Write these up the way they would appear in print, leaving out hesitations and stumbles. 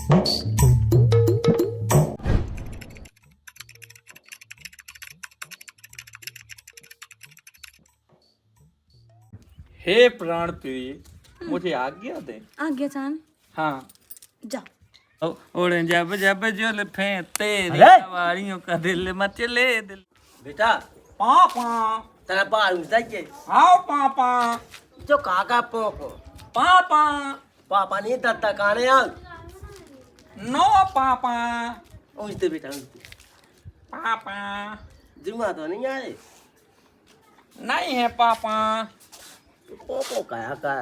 हे प्राण प्रिय, मुझे आज्ञा दे। आज्ञा चांद। हाँ जाओ। ओरे जब जब जुल्फे तेरी अरे! सवारियों का दिल मचले दिल। बेटा पापा तेरा बाल चाहिए हाँ पापा जो काका पोको पापा पापा नहीं दत्ता काने आ नो पापा उठते बेटा उठते पापा जुमा तो नहीं आए नहीं है पापा पोको काया का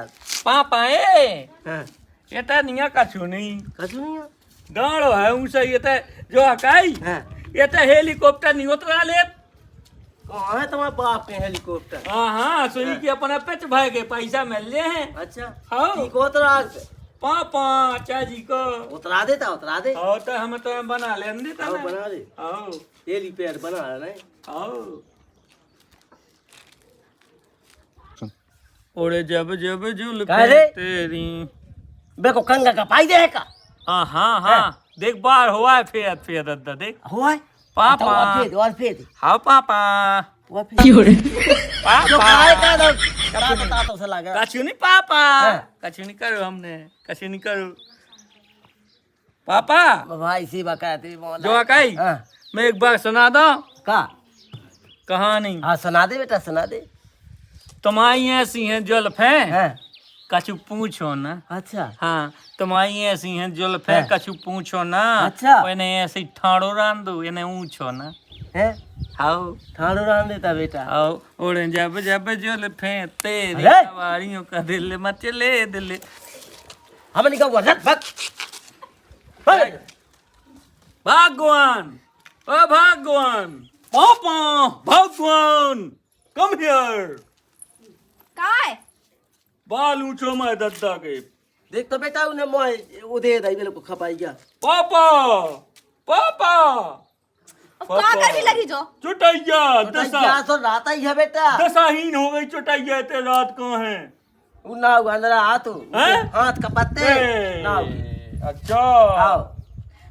पापा ए हाँ ये तो नहीं कछु नहीं कछु नहीं है गाड़ो है उनसे ये तो जो अकाई हाँ ये तो हेलीकॉप्टर नहीं उतरा ले। कहाँ है तुम्हारे बाप के हेलीकॉप्टर हाँ हाँ सुई के अपने पेच भाई के पैसा मिल रहे हैं। अच्छा हाँ। ठीक उतरा पापा चाची को उतरा उतरा दे हाँ तो हम तो बना लेने देता हाँ ना। बना दे हाँ हेलीपैड बना रहे हैं हाँ ओरे जब जब जुल्फे कह रे? तेरी बेको कंगा का पाई दे का हाँ हाँ देख बार हुआ है फेर फेर दद्दा देख हुआ है पापा और फिर हाँ पापा और फिर जो पापा काय का दो बता तो से लगा कछु नहीं पापा हाँ। कछु नहीं करो हमने कछु नहीं करो पापा भाई सी बकाते जो अकाई हाँ मैं एक बार सुना दो का कहानी। हाँ सुना दे बेटा सुना दे तुम्हारी ऐसी हैं जुल्फे हाँ कछु पूछो ना। अच्छा हाँ तुम्हारी ऐसी हैं जुल्फे हाँ। कछु पूछो ना। अच्छा। इन्हें ऐसे ठाड़ो रान दो इन्हें ऊंचो ना। है आओ ठाड़ो रान देता बेटा आओ ओरे जब जब जुल्फे तेरी अरे! सवारियों का दिल मचले दिल। हमने कहा वजन भग भगवान ओ भगवान पापा भगवान कम हियर। काय? बाल ऊंचो मैं दद्दा के। देख तो बेटा उन्हें मोय उधे दई मेरे को खपाई गया पापा पापा अब कहाँ करने लगी जो? चुटैया दशा क्या तो राता ही है बेटा दशाहीन हो गई चुटैया ते रात कहाँ है। ना अंदर हाथ हैं? हाथ का पत्ते ए, ना अच्छा आओ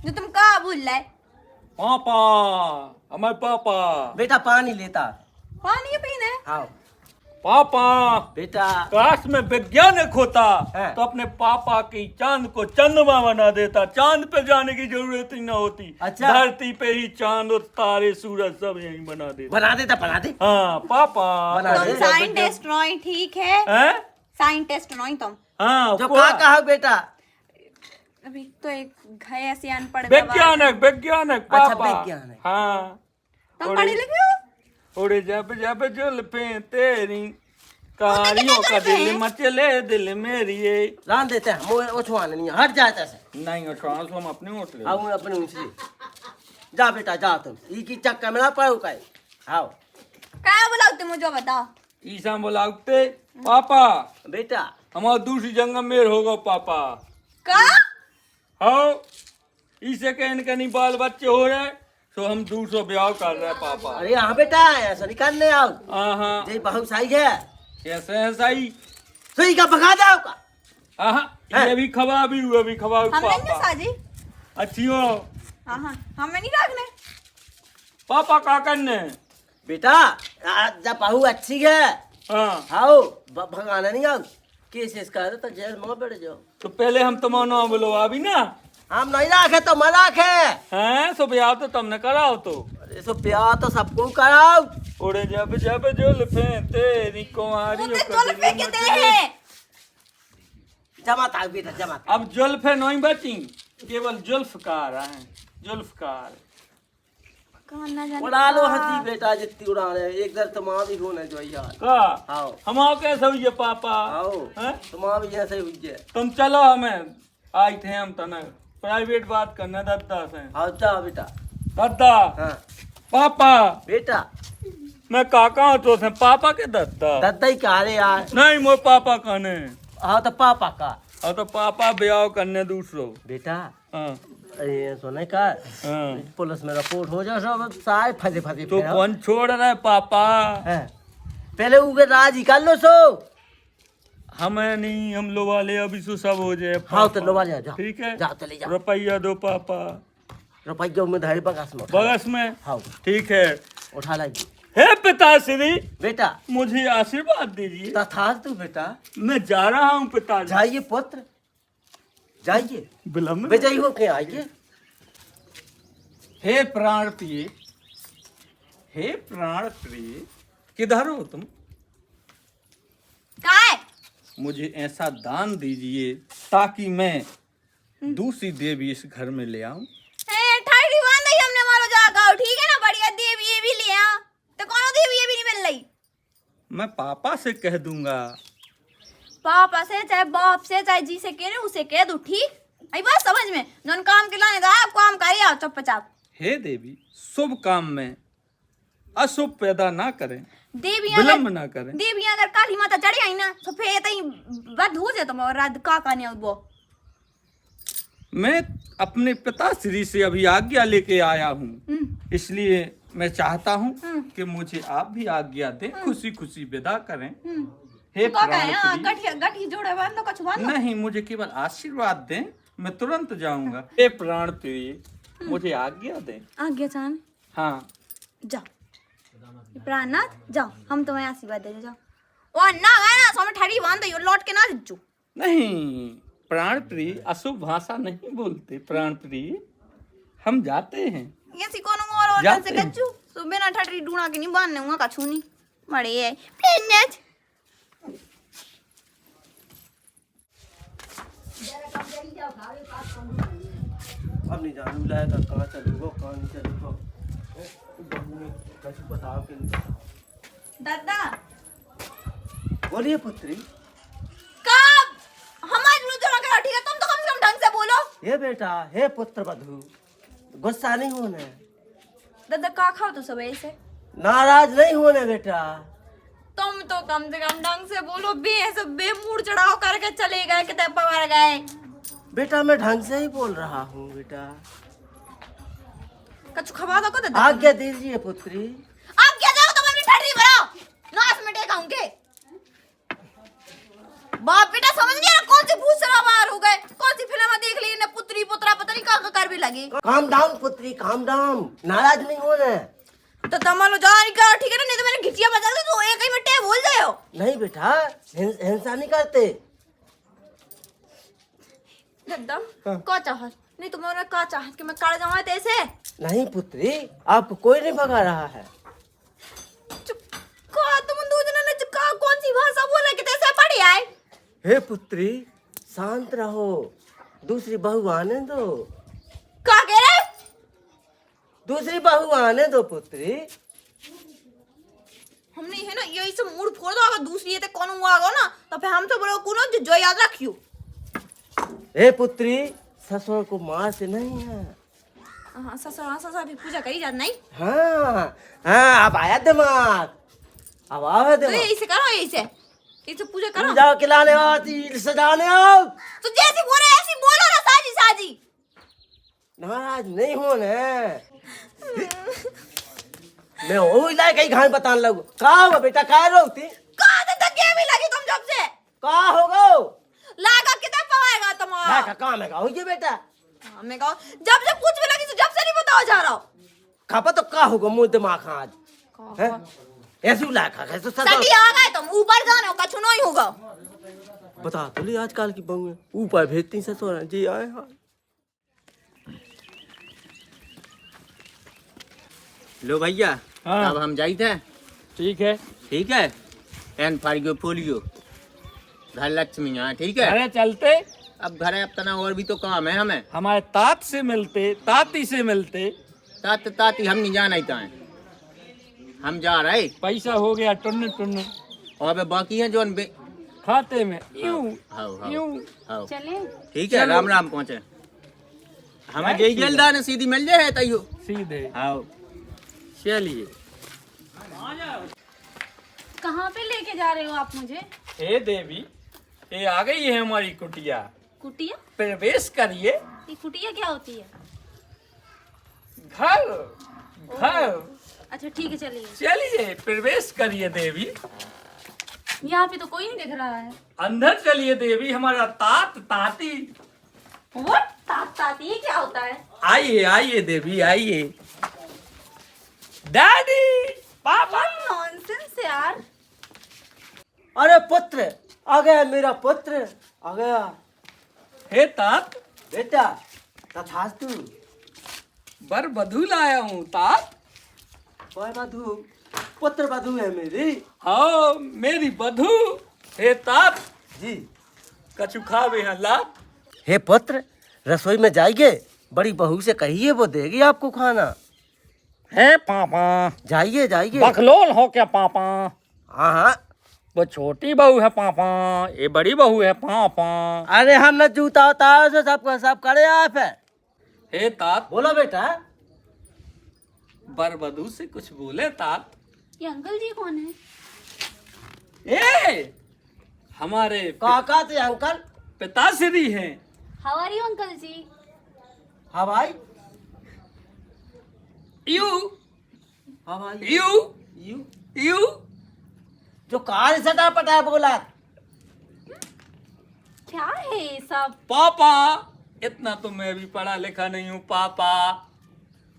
जो तुम कहाँ भूल रहे? पापा हमारे पापा बेटा पानी लेता पानी पीना है? आओ पापा बेटा काश में वैज्ञानिक होता है। तो अपने पापा की चांद को चंद्रमा बना देता। चांद पे जाने की जरूरत ही ना होती। अच्छा। धरती पे ही चांद और तारे सूरज सब यही बना देता। बना देता बना दे हाँ पापा बना तुम दे। साइंटिस्ट नहीं ठीक है? हैं? साइंटिस्ट नहीं तुम। हाँ जो कहा बेटा अभी तो एक घय ऐसे अनपढ़ वैज्ञानिक वैज्ञानिक अच्छा, पापा वैज्ञानिक। हाँ तुम पढ़े लिखे हो? ओरे जब जब जुल्फे तेरी कहानियों का दिल मचले दिल मेरी। रान देते हैं मोय ओछवाने नहीं हट जाता से नहीं ट्रांस हम अपने होटल आओ अपने उनसे जा बेटा जा तुम ई की चक्कर में ना पड़ो काय आओ क्या बुलाओ तुम मुझे बताओ। ईसा बोलाते पापा बेटा हमारा दूसरी जंगल में होगा पापा। का? हाँ इसे कहने के नहीं बाल बच्चे हो रहे तो हम दूसरा ब्याह कर रहे हैं पापा। अरे यहाँ बेटा ऐसा नहीं करने आओ हाँ ये बहुत सही है कैसे है सही। सही का भगा दो का हाँ ये भी खबा भी हुआ भी खबा हम नहीं पापा साजी। अच्छी हो हाँ हाँ हमें नहीं रखने। पापा का करने। बेटा जब बहू अच्छी है हाँ आओ भगाना नहीं आओ केस इसका तो जेल में बैठ जाओ तो पहले हम तुम्हारा नाम बोलो अभी ना। हम नहीं रखे तो मजाक है हैं सो ब्याह तो तुमने कराओ तो। अरे सो प्यार तो सबको कराओ ओरे जब जब जुल्फे तेरी कुंवारी उतने जुल्फे कितने हैं? जमा था बेटा जमा अब जुल्फे नहीं बची केवल जुल्फकार हैं जुल्फकार। कहाँ ना जाने उड़ा लो कहाँ। हंसी बेटा जितनी उड़ाने एक दर तुम भी होने जो यार का आओ हम आओ कैसे हुई पापा आओ हैं? तुम भी ऐसे हुई है तुम चलो हमें आए थे हम तने प्राइवेट बात करना दद्दा से। आओ जाओ बेटा दद्दा हाँ पापा बेटा मैं काका हूँ तो थे पापा के दद्दा दद्दा ही कहा रे यार नहीं मोर पापा कहने। हाँ तो पापा का और तो पापा ब्याह करने दूसरो। बेटा हाँ ये सोने का हाँ पुलिस में रिपोर्ट हो जाए सब सारे फंसे फंसे तो कौन छोड़ रहे पापा। पहले उगे राज ही कर लो सो हमें नहीं, हम लो वाले अभी सो सब हो जाए। हाँ तो लो वाले जा। ठीक है, जा चले जा। रुपया दो पापा। रुपया में धारी बगस में। बगस में। हाँ ठीक है, उठा लाइए। हे पिताश्री, बेटा मुझे आशीर्वाद दीजिए। तथास्तु बेटा। मैं जा रहा हूँ पिताजी। जाइए पुत्र, जाइए। विलम्ब विजयी हो के आइए। हे प्राण प्रिय, हे प्राण प्रिय, किधर हो तुम? काय मुझे ऐसा दान दीजिए ताकि मैं दूसरी देवी इस घर में ले आऊं। ठाड़ी बांध ही हमने मारो जागा, ठीक है ना, बढ़िया देवी ये भी ले आ, तो कौन देवी ये भी नहीं मिल रही। मैं पापा से कह दूंगा। पापा से चाहे बाप से चाहे जी से कह रहे उसे कह दो, ठीक। आई बात समझ में, जौन काम के लाने आप काम करिए, आओ चुपचाप। हे देवी, शुभ काम में अशुभ पैदा ना करें, देवियां विलम्ब ना करें। देवियां अगर काली माता चढ़ी आई ना तो फिर तई बद हो जाए, तुम और रात का काने वो। मैं अपने पिताश्री से अभी आज्ञा लेके आया हूँ, इसलिए मैं चाहता हूँ कि मुझे आप भी आज्ञा दें, खुशी खुशी विदा करें। हे प्राण प्रिय, गठिया गठी जोड़े बांध लो, कछु बांध लो। नहीं, मुझे केवल आशीर्वाद दें, मैं तुरंत जाऊंगा। हे प्राण प्रिय, मुझे आज्ञा दें। आज्ञा चान, हाँ, जाओ प्राणनाथ, जाओ, हम तुम्हें आशीर्वाद दे जाओ। ओ ना गए ना सोमे ठाड़ी बांध दो, लौट के ना जू। नहीं प्राण प्रिय, अशुभ भाषा नहीं बोलते। प्राण प्रिय, हम जाते हैं। ये सी कोनो और जाते से हैं। कच्चू तो बिना ठाड़ी ढूंढा के नहीं बांधने हुआ कछु नहीं मरे है प्राणनाथ। अब नहीं जानू लाएगा कहाँ चलूगा कहाँ नहीं चलूगा। कैसे बताओ कि नहीं बताओ। दादा बोलिए पुत्री। कब हमारे लू जमा करो, ठीक है, तुम तो कम से कम ढंग से बोलो। हे बेटा, हे पुत्र बधू, गुस्सा नहीं होना है, दादा का खाओ तो सब ऐसे, नाराज नहीं होना बेटा। तुम तो कम से कम ढंग से बोलो, बेमूड चढ़ाओ करके चले गए, कितने पवार गए। बेटा मैं ढंग से ही बोल रहा हूँ बेटा। कछु खवा दो को दादा। आज्ञा दीजिए पुत्री। आप क्या जाओ, तुम अपनी ठंडी भराओ, नाच में टेका उनके। बाप बेटा समझ गया ना, कौन सी भूत सवार हो गए, कौन सी फिल्म में देख ली ने, पुत्री पुत्रा पता नहीं का कर भी लगी। काम डाउन पुत्री, काम डाउन, नाराज नहीं होना है। तो तमालो जा नहीं कर, ठीक है ना, नहीं तो मैंने घिटिया बजा दी तो एक ही में टे भूल जाओ। नहीं बेटा, हिंसा नहीं करते। दादा का चाहत नहीं, तुम्हारा का चाहत कि मैं काले जाऊं ऐसे। नहीं पुत्री, आपको कोई नहीं भगा रहा है। चुप का, तुम दो जना ने का कौन सी भाषा बोल रहे कि तैसे पढ़ी आए। हे पुत्री शांत रहो, दूसरी बहू आने दो। का कह रहे, दूसरी बहू आने दो पुत्री। हमने है ना यही से मूड फोड़ दो, अगर दूसरी ये तो कौन हुआ ना तो फिर हम तो बोलो कुनो जो याद रखियो। हे पुत्री, ससुर को मारते नहीं है। हाँ ससुर भी पूजा करी जात नहीं। हाँ हाँ, अब आया दिमाग, अब आया तो दिमाग। यही से करो, यही से पूजा करो। तुम जाओ खिलाने आओ, तिल सजाने आओ। तो जैसी बोले ऐसी बोलो ना, साजी साजी। नाराज नहीं होना है। मैं वो लाए कहीं घान बताने लगू। का हुआ बेटा, का रोती? का तो धक्के भी लगी तुम जब से। का होगा? लागा कितना पवाएगा तुम्हारा? का काम है का हो ये बेटा? मैं कहो जब से कुछ भी लगी तो जब से नहीं बताओ जा रहा हूँ। खापा तो का होगा मुंह दिमाग आज हैं? ऐसे ला खा कैसे सटी आ गए तुम, ऊपर जाने का कछु नहीं होगा। बता तो ली आजकल की बहू ऊपर भेजती ससुर जी आए। हाँ लो भैया, हाँ। अब हम जाई थे। ठीक है। ठीक है, एन फारियो फोलियो घर लक्ष्मी यहाँ, ठीक है। अरे चलते, अब घर है, अब तना और भी तो काम है हमें। हमारे तात से मिलते, ताती से मिलते। ताती हम नहीं जाना ही है, हम जा रहे। पैसा हो गया टुन्न टुन्न, और बाकी है जो खाते में यूं हाँ यूं। हाँ चले ठीक है, चलो। राम राम पहुँचे। हमें यही जल्दा ने सीधी मिल जाए तैयो। सीधे हाँ चलिए। कहाँ पे लेके जा रहे हो आप मुझे? हे देवी, ये आ गई है हमारी कुटिया, कुटिया? प्रवेश करिए। ये कुटिया क्या होती है? घर घर। अच्छा ठीक है, चलिए। चलिए प्रवेश करिए देवी। यहाँ पे तो कोई नहीं दिख रहा है। अंदर चलिए देवी, हमारा तात ताती। वो ताती ये क्या होता है? आइए आइए देवी आइए। डैडी, पापा। नॉनसेंस यार। अरे पुत्र आ गया, मेरा पुत्र आ गया। हे तात, बेटा तथास्तु। बर बधू लाया हूँ तात। वह बधू, पुत्र बधू है मेरी। हाँ मेरी बधू। हे तात, जी। कछु खावे हल्ला। हे पुत्र, रसोई में जाइए, बड़ी बहू से कहिए, वो देगी आपको खाना। है पापा। जाइए जाइए। बखलोल हो क्या पापा? हाँ हाँ। वो छोटी बहू है पापा, ये बड़ी बहू है पापा। अरे हम न जूता उतार से सबको सब करे आप है। हे तात, बोलो बेटा। बर बधू से कुछ बोले तात। ये अंकल जी कौन है? ए, हमारे काका थे अंकल। पिताश्री हैं। हाउ आर यू अंकल जी? हाँ भाई। यू हाँ भाई। यू यू यू जो कार सटा पटा बोला। क्या है ये सब? पापा, इतना तो मैं भी पढ़ा लिखा नहीं हूँ पापा।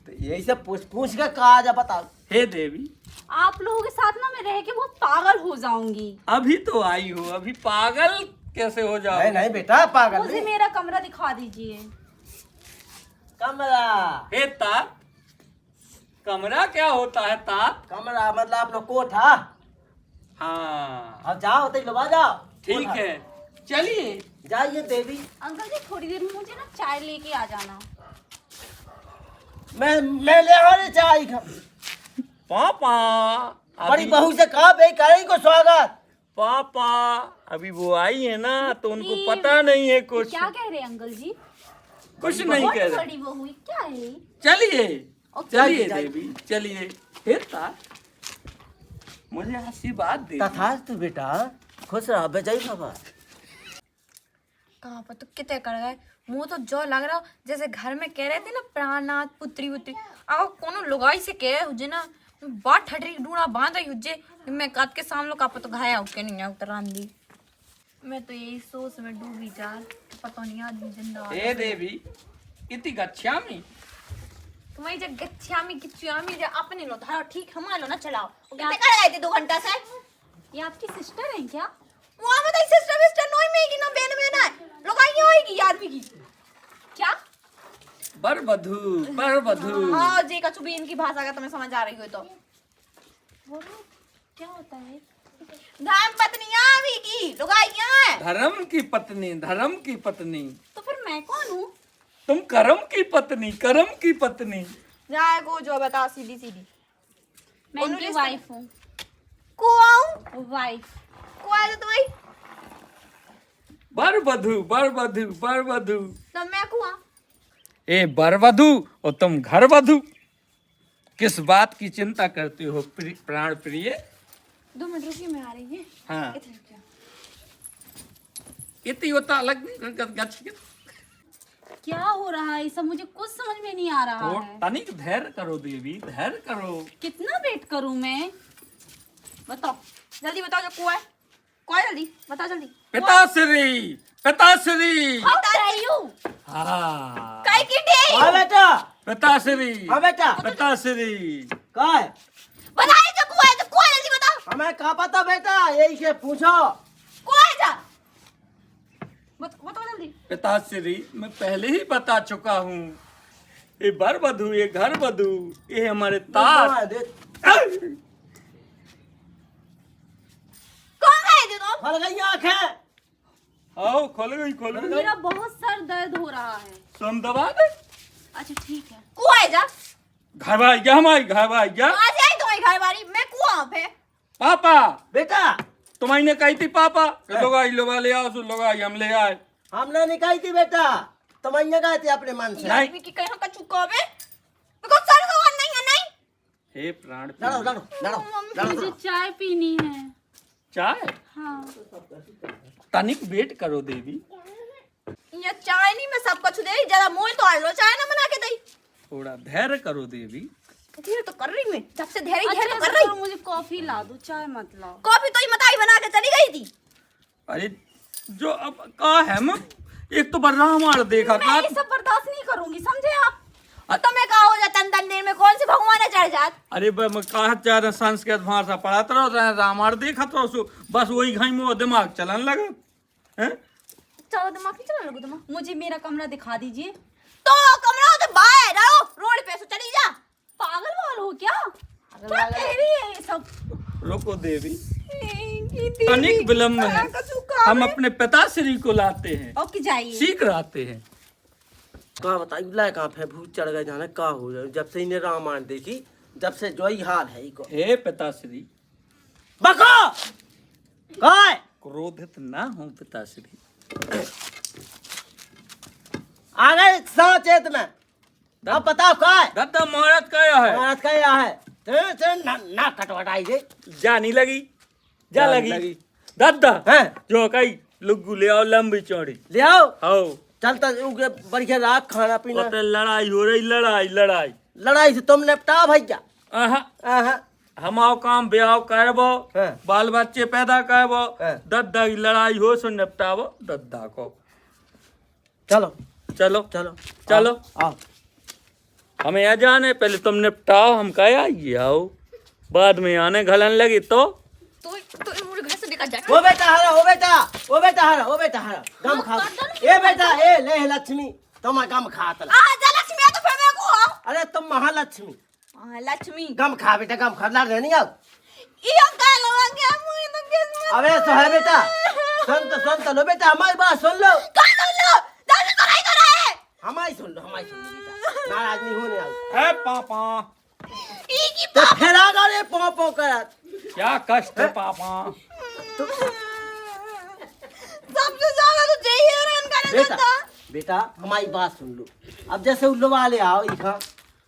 तो यही सब पूछ पूछ के कहा जा बताओ। हे देवी, आप लोगों के साथ ना मैं रह के बहुत पागल हो जाऊंगी। अभी तो आई हो, अभी पागल कैसे हो जाओ? नहीं नहीं बेटा पागल मुझे नहीं। मेरा कमरा दिखा दीजिए। कमरा। हे तात, कमरा क्या होता है तात? कमरा मतलब आप लोग कोठा। हाँ अब जाओ तो लो जाओ। ठीक है, चलिए। जाइए देवी। अंकल जी थोड़ी देर में मुझे ना चाय लेके आ जाना। मैं ले आ रही चाय का। पापा, बड़ी अभी बहू से कहा भाई करेंगे को स्वागत। पापा अभी वो आई है ना, तो उनको ये- पता नहीं है कुछ। क्या कह रहे हैं अंकल जी? कुछ नहीं बहुत कह रहे। बड़ी बहू है, क्या है? चलिए ओके, चलिए जाइए। देवी चलिए। हे तात, मुझे आशीर्वाद दे। तथास्तु बेटा, खुश रहो बेचाई बाबा। कहाँ पर तो कितने कर गए। मुंह तो जो लग रहा जैसे घर में कह रहे थे ना प्राणनाथ पुत्री पुत्री। अब कोनो लुगाई से कह हुजे ना बाट ठटरी डूना बांध रही हुजे। मैं काट के सामने का तो घाया होके नहीं है उतरान दी। मैं तो यही सोच में डूबी जा, पता नहीं आदमी जिंदा। हे देवी, इति गच्छामि। तुम्हारी जब गच्छामी गिच्छामी जब अपने लो धारा ठीक हमारे लो ना चलाओ। वो कितने कर गए थे 2 घंटा से? ये आपकी सिस्टर है क्या? वो बताइए सिस्टर विस्टर नोई में की ना बहन में ना लोग आई होएगी आदमी की। क्या? बर बधू। हाँ जी का चुभी इनकी भाषा का तुम्हें समझ आ रही हो तो। वो क्या होता है? धर्म पत्नी आवी की लोग आई है। धर्म की पत्नी, धर्म की पत्नी। तो फिर मैं कौन हूँ? तुम करम की पत्नी, करम की पत्नी। जाए को जो बता सीधी सीधी। मैं इनकी वाइफ हूँ। को आऊं? वाइफ। को आए तो तुम्हारी? बर बधू। तो मैं कुआ। ए बर वधू और तुम घर वधू, किस बात की चिंता करते हो प्राण प्रिय? 2 मिनट रुकिए मैं आ रही है। हाँ, इधर रुकिए। इतनी होता अलग नहीं। क्या हो रहा है ये सब मुझे कुछ समझ में नहीं आ रहा तो है। तनिक धैर्य करो देवी, धैर्य करो। कितना वेट करूं मैं? बताओ जल्दी बताओ जो कुआ है। कुआ है जल्दी बताओ जल्दी। पिताश्री, पिताश्री। बता रही हूँ। हाँ, काय की डे? हाँ बेटा। पिताश्री, हाँ बेटा। पिताश्री। कहा है? बताइए जो कुआ है तो कुआ जल्दी बताओ। हमें कहा पता बेटा, यही से पूछो। कुआ है जा। बताओ जल्दी। पिताश्री, मैं पहले ही बता चुका हूँ। ये बर वधू, ये घर वधू, ये हमारे तात। कौन है जो तुम? फल गई आंखें। आओ, खोल गई, खोल गई। मेरा बहुत सर दर्द हो रहा है। तो हम दबा दे। अच्छा ठीक है। कुआ है जा। घर भाई गया, हमारी घर भाई गया। आज आई तुम्हारी घर वाली, मैं कुआ हूं पे। पापा, बेटा तुम्हारी कही थी पापा कि लोग आई लोग ले आओ, लोग आई हम ले आए। हमने निकाली थी बेटा, तुम अन्न गए थे अपने मन से। नहीं। आदमी की कहीं का चुका है। मेरे को सर का नहीं है नहीं। हे प्राण लड़ो प्रिय। लड़ो लड़ो मुझे लड़ो। चाय पीनी है। चाय हाँ। तनिक वेट करो देवी, ये चाय नहीं मैं सब कुछ दे, जरा मोल तो आ लो चाय ना बना के दई। थोड़ा धैर्य करो देवी। धीरे तो कर रही मैं, जब से धीरे अच्छा, तो कर रही। मुझे कॉफी ला दो, चाय मत लाओ। कॉफी तो ही मताई बना के चली गई थी। अरे जो अब कहा है मैं एक तो बर्रा मार देखा मैं ये सब बर्दाश्त नहीं करूंगी, समझे आप? और तुम्हें कहा हो जाता तन देर में कौन से भगवान चढ़ जात? अरे मैं कहा ज्यादा संस्कृत भाषा पढ़ाता रहो, रामायण देखा तो बस वही घाई में दिमाग चलन लगा हैं। चलो दिमाग नहीं चला लगो दिमाग। मुझे मेरा कमरा दिखा दीजिए। तो कमरा तो बाहर आओ, रोड पे से चली जा। पागल वाल हो क्या? क्या कह रही है ये सब? रुको देवी, तनिक विलम्ब है, हम अपने पिताश्री को लाते हैं, ओके जाइए। सीख आते हैं। कहाँ बताइए ला कहाँ पे भूत चढ़ गए जाने कहाँ हो जाए। जब से इन्हें रामायण देखी जब से जो ही हाल है इको। हे पिताश्री, बको काय क्रोधित ना हो पिताश्री। आ गए साचेत में। अब बताओ काय दादा महाराज क्या है? महाराज क्या है? ना कटवटाई दे जा नहीं लगी, जा जा लगी, लगी। दादा हैं? जो कही लुग्गू ले आओ लंबी चौड़ी। ले आओ आओ चलता उनके बढ़िया रात खाना पीना। तो लड़ाई हो रही, लड़ाई लड़ाई लड़ाई से तुम निपटा भैया। आहा, आहा, हम आओ काम ब्याह करबो, हैं। बाल बच्चे पैदा करबो, हैं। दद्दा की लड़ाई हो सो निपटावो दद्दा को। चलो चलो चलो चलो आओ। हमें आ जाने, पहले तुम निपटाओ, हम कह आइए आओ, बाद में आने घलन लगी तो तो मुझे घर से निकल जा। ओ बेटा हरा, ओ बेटा, ओ बेटा हरा, ओ बेटा हरा, गम खा। ए बेटा ए ले लक्ष्मी तुम गम खा तला। आ जा लक्ष्मी, आ तो फिर मेरे को आओ। अरे तुम महालक्ष्मी लक्ष्मी गम खा बेटा, गम खा लड़ नहीं आओ। ये का लगा गया मुझे तो किस में। अबे तो है बेटा, सुन तो लो बेटा, हमारी बात सुन लो, का सुन लो, दादी तो नहीं कर रहा है। हमारी सुन लो बेटा, नाराज नहीं होने आओ। है पापा, ई की तो फिर आ गए पो पो करत। क्या कष्ट है पापा। सबसे ज्यादा तो यही हैरान कर बेटा देता। बेटा हमारी बात सुन लो। अब जैसे उल्लू वाले आओ इखा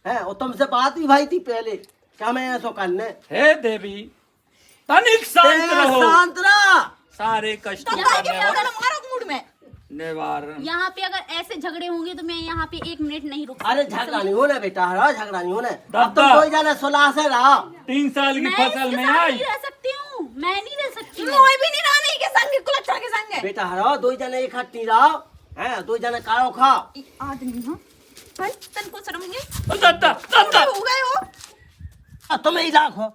है, और तुमसे बात भी भाई थी पहले क्या मैं ऐसा करने। हे देवी, तनिक शांत रहो, शांत रहो। सारे कष्टों तो का काय के अगर हमारा मूड में निवारण। यहाँ पे अगर ऐसे झगड़े होंगे तो मैं यहाँ पे 1 मिनट नहीं रुक अरे झगड़ा नहीं होना बेटा, हरा झगड़ा नहीं होना। अब दादा। तुम कोई जाना सुलह से रहो। 3 साल की मैं फसल इसके में साथ आई, नहीं रह सकती हूँ, मैं नहीं रह सकती हूँ। मोई भी नहीं रानी के संग कुलच्छा के संग है। बेटा हरा दो जने इकट्ठी रहो हैं, दो जने कारो खा। ई आदमी हां भाई तन को शर्म है। दद्दा दद्दा हो गए हो। अब तुम्हें ही लाखो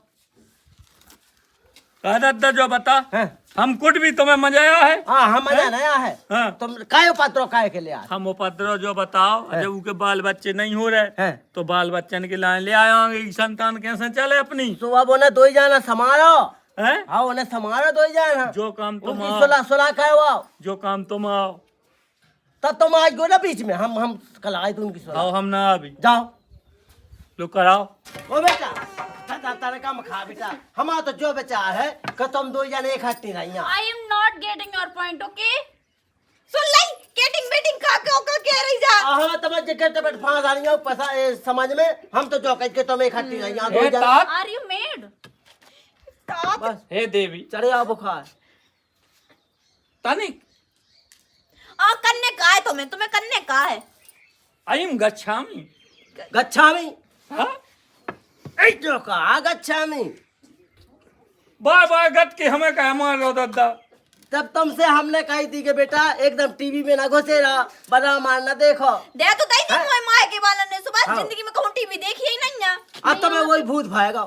कहा दद्दा जो बता, हैं। हम कुछ भी तुम्हें मजा आया है? हाँ हम मजा नया है। हाँ। तुम काय पत्रों काय के ले आए हम उपद्रव जो बताओ, जब उनके बाल बच्चे नहीं हो रहे हैं। तो बाल बच्चन के लाए ले आएंगे, संतान कैसे चले अपनी सुबह बोने दो ही जाना समारो। हैं? हाँ उन्हें समारो दो ही जाना। जो काम तुम उनकी आओ, सुलह सुलह करवाओ। जो काम तुम आओ, तब तुम आज गो ना बीच में, हम कल आए तो उनकी सुलह। आओ हम ना अभी जाओ लो कराओ। ओ बेटा तारे काम खा बेटा, हमारा तो जो विचार है कि तुम दो जने इकट्ठी रही। I am not getting your point, okay? सुन लाई केटिंग बेटिंग का कह रही जा। हाँ तुम्हें जगह बैठ फांस आ रही हो पैसा समझ में। हम तो जो कह के तुम इकट्ठी रही दो हे जने। तात, आर यू मेड? बस हे देवी, चढ़े आओ बुखार। तनिक आ करने का है तुम्हें करने का है। अयम गच्छामि। गच्छामी हाँ? ऐ जो कहा गच्छामी। बार बार गट के हमें कहा मार रहा दद्दा। तब तुमसे हमने कही थी कि बेटा एकदम टीवी में ना घुसे रहा, बना मार ना देखो। दे तो दई हाँ? मोए माए के वाला ने सुबह हाँ। जिंदगी में कहूं टीवी देखी ही नहीं है। अब तुम्हें वही भूत भाएगा।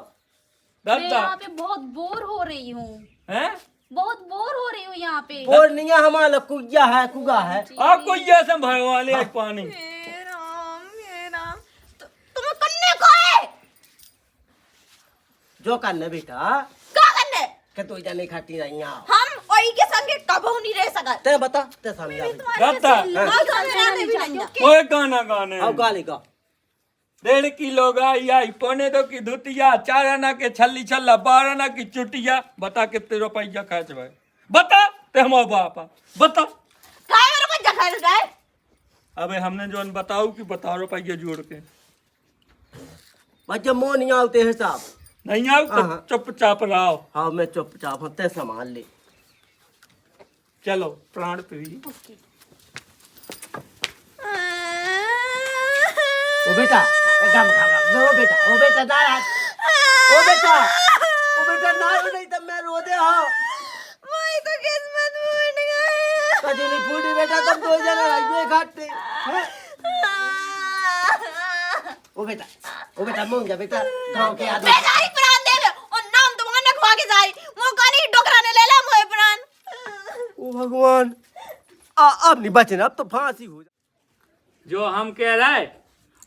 मैं दद्दा यहाँ पे बहुत बोर हो रही हूँ, हैं? बहुत बोर हो रही हूँ यहाँ पे। और नहीं है हमारा कुया है कुगा है। आपको ये सब भगवान ले पानी। हे राम तुम्हें करने का है। जो करने बेटा का करने कि दो जने इकट्ठी रही। हम ओई के संगे कबहू नहीं रह सकत। ते बता ते समझा। दद्दा और समझाने भी नहीं जा। कोई गाना गाने अब गाली का 1.5 किलो गाय आई, 1.25 की धुतिया, 4 आना के छल्ली छल्ला, 12 आना की चुटिया। बता कितने रुपया खर्च भाई, बता ते हमारा बापा बता। काय मेरे को जखा रहा है। अबे हमने जो बताऊ कि बताओ रुपया जोड़ के बच्चे मोह नहीं आते हिसाब। नहीं आओ तो हाँ। चुपचाप रहो। हाँ मैं चुपचाप हूँ, ते संभाल ले। चलो प्राण प्रिय, ओ बेटा गम खा ओ बेटा नाराज ओ बेटा ना रो नहीं तब मैं रो दे हो वही तो किस्मत फूट गई। कभी नहीं फूटी बेटा तुम दो जने रहिए घाटते हैं ओ बेटा मूंग जा बेटा गांव के आदमी बेचारी प्राण दे दे और नाम तो वहां खवा के जाई मौका नहीं डोकराने ले ले मोए प्राण। ओ भगवान अब नहीं बचना अब तो फांसी हो जा जो हम कह रहे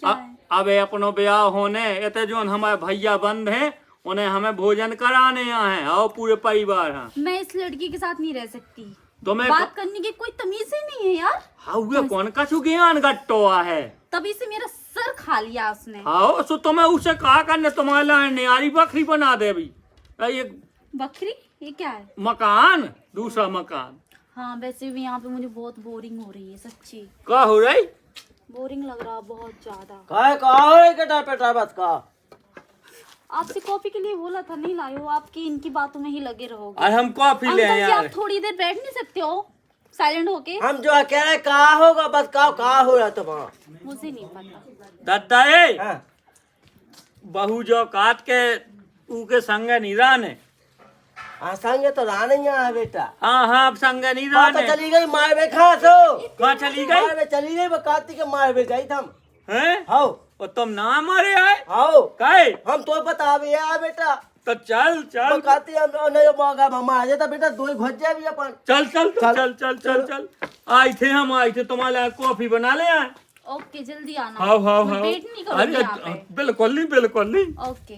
अब अपनो ब्याह होने एते जो हमारे भैया बंद हैं उन्हें हमें भोजन कराने यहाँ हैं आओ पूरे परिवार हैं। मैं इस लड़की के साथ नहीं रह सकती। तो मैं बात करने की कोई तमीज ही नहीं है यार। हाँ कौन का छु ज्ञान गट्टोआ है तभी से मेरा सर खा लिया उसने। हाँ सो तुम्हें उससे कहा करने तुम्हारे लिए न्यारी बकरी बना दे अभी ये बकरी ये क्या है? मकान दूसरा मकान। हाँ वैसे भी यहाँ पे मुझे बहुत बोरिंग हो रही है सच्ची। क्या हो रही? बोरिंग लग रहा बहुत ज्यादा। कटा पेटा बस का आपसे कॉफी के लिए बोला था नहीं लाए हो, आपकी इनकी बातों में ही लगे रहोगे। अरे हम कॉफी ले अंकल जी यार। आप थोड़ी देर बैठ नहीं सकते हो साइलेंट होके? हम जो कह रहे कहा होगा बस कहा हो रहा तुम्हारा मुझे नहीं पता। दादा हाँ। बहू जो काट के ऊके संगे नहीं रहने। हाँ संगे तो रहा नहीं है बेटा। हाँ हाँ संगे नहीं माँ तो रहने। चली गई मार में खा सो कहाँ चली गई? मार में चली गई वो कार्तिक के मार में गई थम हैं? हाओ और तुम ना मारे आए? हाओ काहे? हम तो बता भी है बेटा तो चल चल वो कार्तिक हम नहीं मौका हम आ जाता बेटा दो घोट जाए भी अपन चल चल चल। चल चल चल चल हम आए थे तुम्हारे लिए कॉफी बना ले आए। ओके जल्दी आना। हाँ हाँ मैं हाँ वेट नहीं करूँगी यहाँ पे। बिल्कुल नहीं। ओके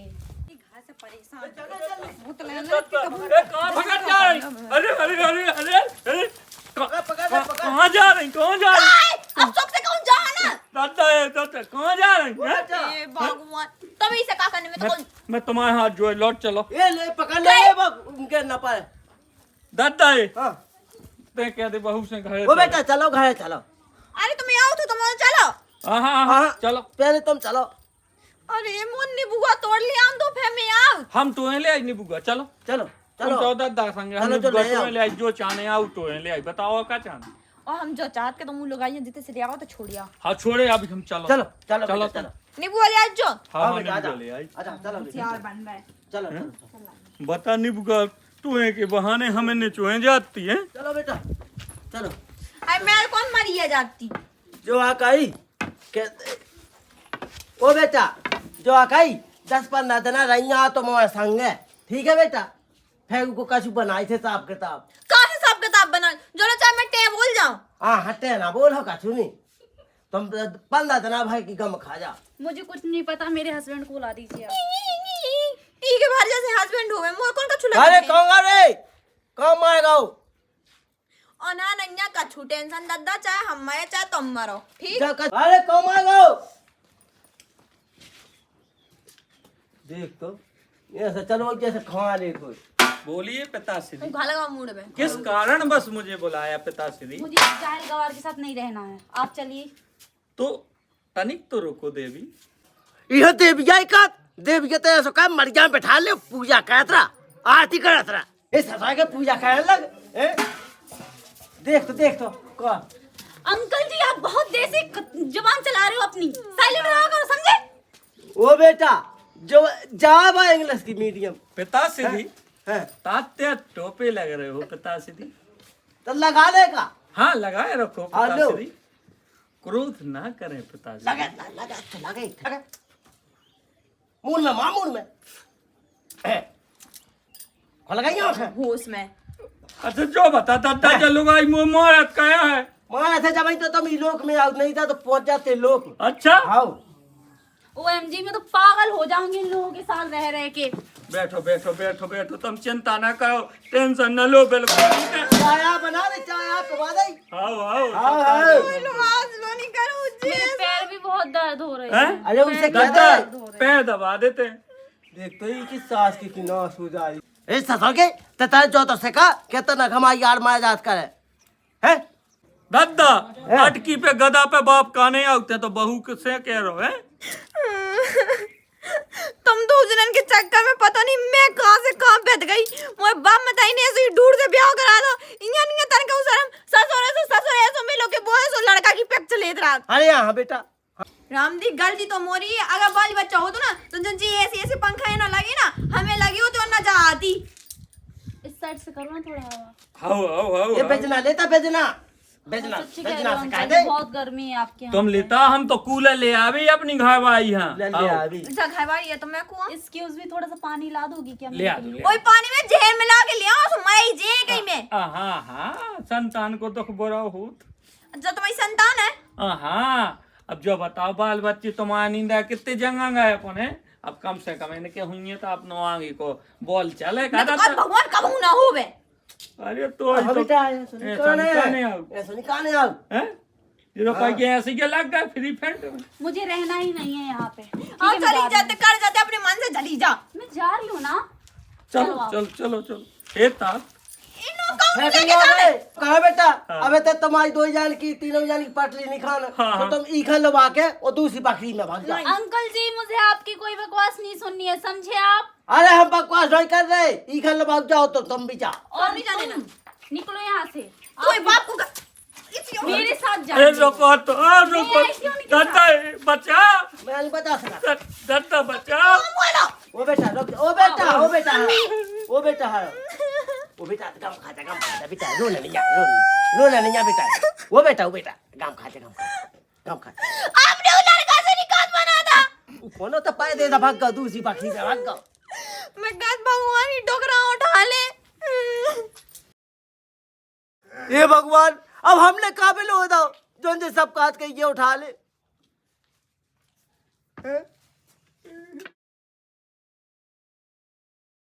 कहाँ भगत जा रही? अरे कहाँ जा रही? अब सबसे कौन जाना? दादा कहाँ जा रही हैं? ए भगवान तभी से का करने में तो कौन मैं तुम्हारे हाथ जो है लौट चलो। ये ले पकड़ ले वो उनके न पाए दादा हाँ ते कह दे बहू से घर वो बेटा चलो घर चलो अरे तुम आओ तो तुम चलो। हाँ चलो पहले तुम चलो अरे मुन्नी बुआ तोड़ लिया हम तो फिर मैं आओ। हम तो ले आई नहीं बुआ चलो चलो तुम चलो चौदह दा संगे हम चलो, जो ले आओ। ले आई जो चाहने आओ तो ले आई बताओ क्या चाहना। और हम जो चाहत के तुम लोग आइए जितने से आओ तो छोड़िया। हाँ छोड़े अभी हम चलो चलो चलो चलो बेटा, चलो नींबू वाले आज जो हाँ हाँ बेटा, नींबू ले आई। अच्छा चलो बेटा, यार बन रहा है। चलो चलो बता नींबू का टूहे के बहाने हमें निचोए जाती है। चलो बेटा चलो अरे मैं कौन मारी जाती। जो आकाई कहते ओ बेटा जो आकाई 10-15 दिन रही तो मोर संग है ठीक है बेटा फिर को कछु बनाई थे हिसाब किताब कहाँ हिसाब किताब बना जो ना चाहे मैं टे बोल जाऊं। हाँ हटे ना बोल हो कछु नहीं तुम 15 दिन भाई की गम खा जा मुझे कुछ नहीं पता मेरे हस्बैंड को ला दीजिए आप। ई के बाहर जैसे हस्बैंड हुए मोर कौन का छुला अरे कौन रे कौन मारेगा और ना नन्या का छू टेंशन दद्दा चाहे हम मरे चाहे तुम मरो ठीक। अरे कौन मारेगा देख तो ऐसा चलो जैसे खा ले कोई बोलिए पिताश्री तुम खा लगा मूड में। किस कारण बस मुझे बुलाया पिताश्री? मुझे जाहिल गवार के साथ नहीं रहना है आप चलिए। तो तनिक तो रुको देवी। यह देविया का देविया तो ऐसा का मरिया में बैठा ले पूजा करत रहा आरती करत रहा इस सफाई के पूजा करने लग देख तो कौन अंकल जी आप बहुत देसी जुबान चला रहे हो अपनी। साइलेंट रहा करो समझे? ओ बेटा जो जावा इंग्लिश की मीडियम पिताश्री है तात्या टोपे लग रहे हो पिताश्री। तो लगा लेगा हाँ लगाए रखो हेलो। पिताश्री क्रोध ना करें पिताश्री। लगा मूल में मामूल में लगाई होश में अच्छा जो बता दादा चलूंगा मोहरत कया है मार ऐसे जब तो तुम लोक में आउट नहीं था तो पहुंच जाते लोग अच्छा आओ OMG में तो पागल हो जाऊंगी इन लोगों के साथ रह रह के। बैठो तुम चिंता ना करो टेंशन न लो बिल्कुल। चाय बना दे चाय पिला दे आओ नहीं करो मेरे पैर भी बहुत दर्द हो रहे हैं। हैं? अरे उनसे दादा कहते पैर दबा देते हैं। देख तो ये किस सास की नाश हो जा रही ए ससुर के तता जो तो से का कहता ना हमारी यार माया जात करे हैं दादा अटकी पे गदा पे बाप काने आते तो बहू से कह रहे हैं तुम तो उजनन के चक्कर में पता नहीं मैं कहां से कहां बैठ गई। मोए बाप बताई ने ऐसे दूर से ब्याह करा दो इन्या नहीं तन का शर्म ससुर ऐसो मिलो के बोए सो लड़का की पेक चलेत रहा। अरे हां बेटा रामदी गलती तो मोरी है। अगर बाल बच्चा हो तो ना तो जी ऐसे पंखा है ना लगे ना हमें लगी हो तो ना जा आती। इस साइड से करो ना थोड़ा हवा। हाओ हाओ हाओ ये बेचना लेता बेचना बेचना सच्ची कह रहे बेचना हो सिखा अंकल दे जी, बहुत गर्मी है आपके यहाँ तुम पे। लेता हम तो कूलर ले आवे अपनी घर आई ले यहाँ ले अभी जा घर वाली है तो मैं कुआं एक्सक्यूज मी, थोड़ा सा पानी ला दोगी क्या ले आ मेरे दो लिए? ओए पानी में जहर मिला के ले आओ तो मई जे कहीं में। हाँ हाँ संतान को दुख बुरा हो जो तुम्हारी संतान है हाँ अब जो बताओ बाल बच्चे तुम्हारा नींदा कितने जंगा गए अपन है अब कम से कम इनके हुई तो अपनो आगे को बॉल चले मैं तो कल भगवान कबू ना हो बे। अरे तो हाँ बेटा ऐसा ऐसा निकालने निकालने आओ। ऐसा निकालने आओ हैं ये रुपए के ऐसे के लग गए फ्री फंड में मुझे रहना ही नहीं है यहाँ पे। ठीक हाँ है, मैं जा चली रही जाते कर जाते अपने मन से चली जा। हूँ। मैं जा रही हूँ ना। चलो आओ। चलो चलो चलो हे तात इनो कौन है लेके कहीं और जावे? है? कहाँ बेटा हाँ। अबे तो तुम्हारी 2 जान की 3 जान की पटली निकाल हाँ, हाँ। तो तुम ईखा लगा के और दूसरी बकरी में भाग जाओ। अंकल जी मुझे आपकी कोई बकवास नहीं सुननी है, समझे आप? अरे हम बकवास नहीं कर रहे ईखा लगा जाओ तो तुम भी जाओ। और नहीं जाने तुम निकलो यहाँ से। कोई बाप को मेरे साथ अरे जाओ। रुको तो रुको दादा बचा मैं नहीं बता सका। दादा बचा ओ बेटा रुक ओ बेटा ओ बेटा ओ बेटा ओ बेटा गम खाता बेटा रोना नहीं जा बेटा ओ बेटा गम खा आपने उस लड़का से निकाल बना था। कौन तो पाए दे भाग गया दूसरी बकरी में भाग गया। मैं कद भगवान ही डोकरा उठा ले। हे भगवान अब हमने काबिल हो दो जो सब काज के ये उठा ले।